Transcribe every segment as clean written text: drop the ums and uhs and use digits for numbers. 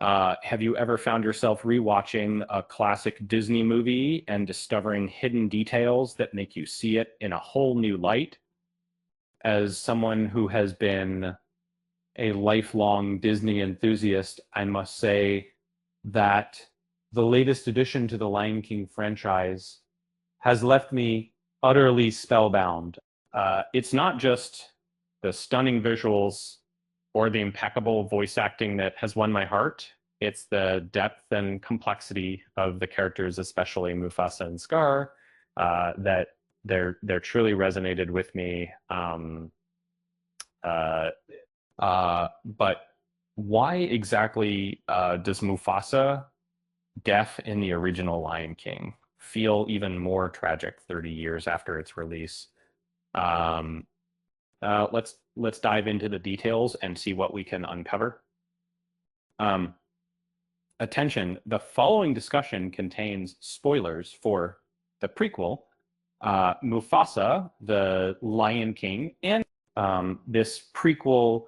Have you ever found yourself rewatching a classic Disney movie and discovering hidden details that make you see it in a whole new light? As someone who has been a lifelong Disney enthusiast, I must say that the latest addition to the Lion King franchise has left me utterly spellbound. It's not just the stunning visuals or the impeccable voice acting that has won my heart. It's the depth and complexity of the characters, especially Mufasa and Scar, that they're truly resonated with me. Uh, but why exactly does Mufasa, deaf in the original Lion King, feel even more tragic 30 years after its release? Um, let's dive into the details and see what we can uncover. Um, Attention, the following discussion contains spoilers for the prequel, Mufasa, the Lion King, and this prequel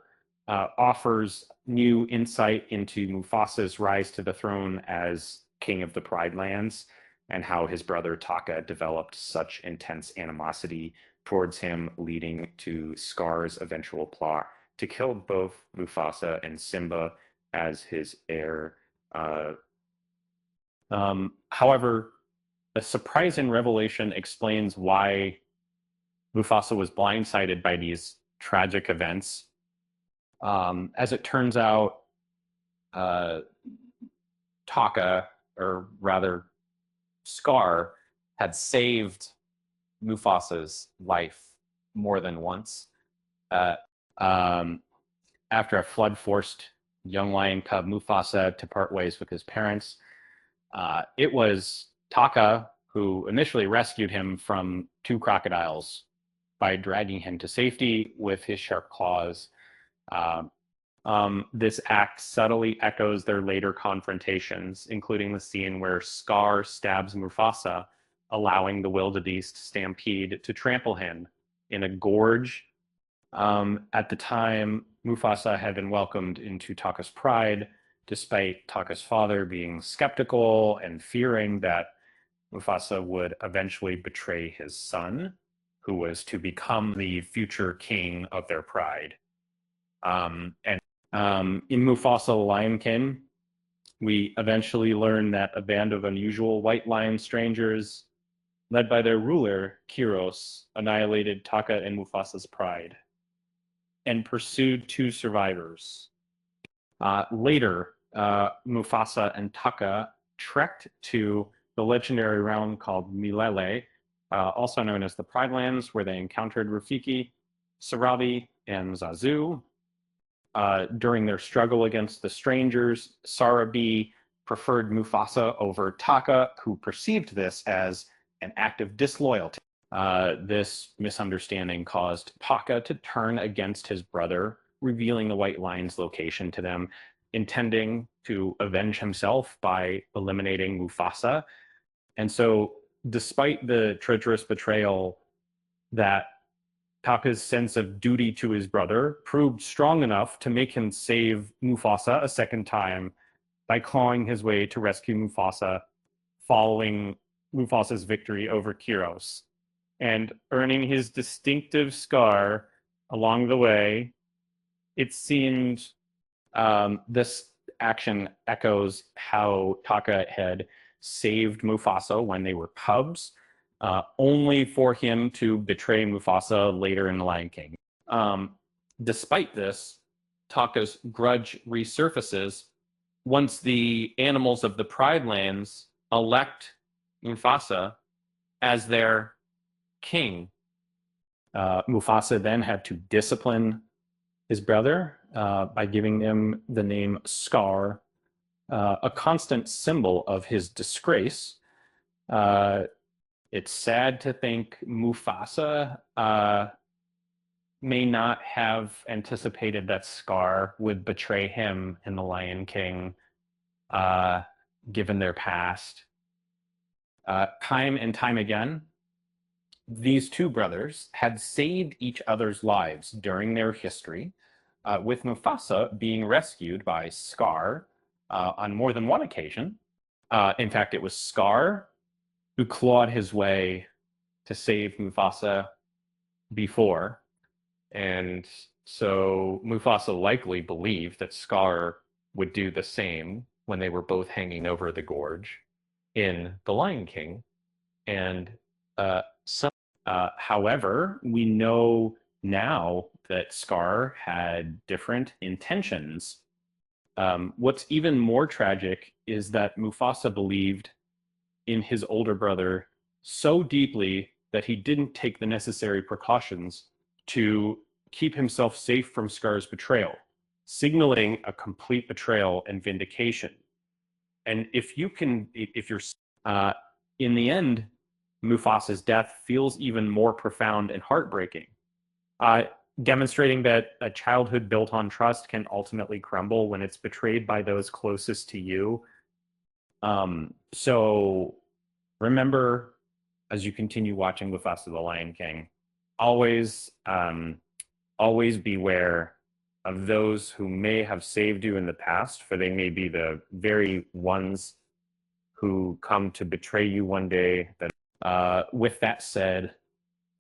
offers new insight into Mufasa's rise to the throne as king of the Pride Lands and how his brother Taka developed such intense animosity towards him, leading to Scar's eventual plot to kill both Mufasa and Simba as his heir. Uh, However, a surprising revelation explains why Mufasa was blindsided by these tragic events. As it turns out, uh, Taka, or rather Scar, had saved Mufasa's life more than once. Uh, um, After a flood forced young lion cub Mufasa to part ways with his parents, it was Taka who initially rescued him from two crocodiles by dragging him to safety with his sharp claws. Um, this act subtly echoes their later confrontations, including the scene where Scar stabs Mufasa, allowing the wildebeest stampede to trample him in a gorge. At the time, Mufasa had been welcomed into Taka's pride, despite Taka's father being skeptical and fearing that Mufasa would eventually betray his son, who was to become the future king of their pride. And in Mufasa the Lion King, we eventually learn that a band of unusual white lion strangers, led by their ruler, Kiros, annihilated Taka and Mufasa's pride and pursued two survivors. Later, Mufasa and Taka trekked to the legendary realm called Milele, also known as the Pride Lands, where they encountered Rafiki, Sarabi, and Zazu. During their struggle against the strangers, Sarabi preferred Mufasa over Taka, who perceived this as an act of disloyalty. This misunderstanding caused Taka to turn against his brother, revealing the White Lion's location to them, intending to avenge himself by eliminating Mufasa. And so, despite the treacherous betrayal, that Taka's sense of duty to his brother proved strong enough to make him save Mufasa a second time by clawing his way to rescue Mufasa following Mufasa's victory over Kiros and earning his distinctive scar along the way. It seemed this action echoes how Taka had saved Mufasa when they were cubs, only for him to betray Mufasa later in The Lion King. Despite this, Taka's grudge resurfaces once the animals of the Pride Lands elect Mufasa as their king. Mufasa then had to discipline his brother by giving him the name Scar, a constant symbol of his disgrace. It's sad to think Mufasa may not have anticipated that Scar would betray him in The Lion King, given their past. Time and time again, these two brothers had saved each other's lives during their history, with Mufasa being rescued by Scar on more than one occasion. In fact, it was Scar who clawed his way to save Mufasa before. And so Mufasa likely believed that Scar would do the same when they were both hanging over the gorge in The Lion King. And however, we know now that Scar had different intentions. What's even more tragic is that Mufasa believed in his older brother so deeply that he didn't take the necessary precautions to keep himself safe from Scar's betrayal, signaling a complete betrayal and vindication. And if you're, in the end, Mufasa's death feels even more profound and heartbreaking, uh, demonstrating that a childhood built on trust can ultimately crumble when it's betrayed by those closest to you. So remember, as you continue watching Mufasa the Lion King, always, always beware of those who may have saved you in the past, for they may be the very ones who come to betray you one day. With that said,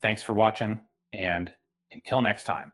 thanks for watching, and until next time.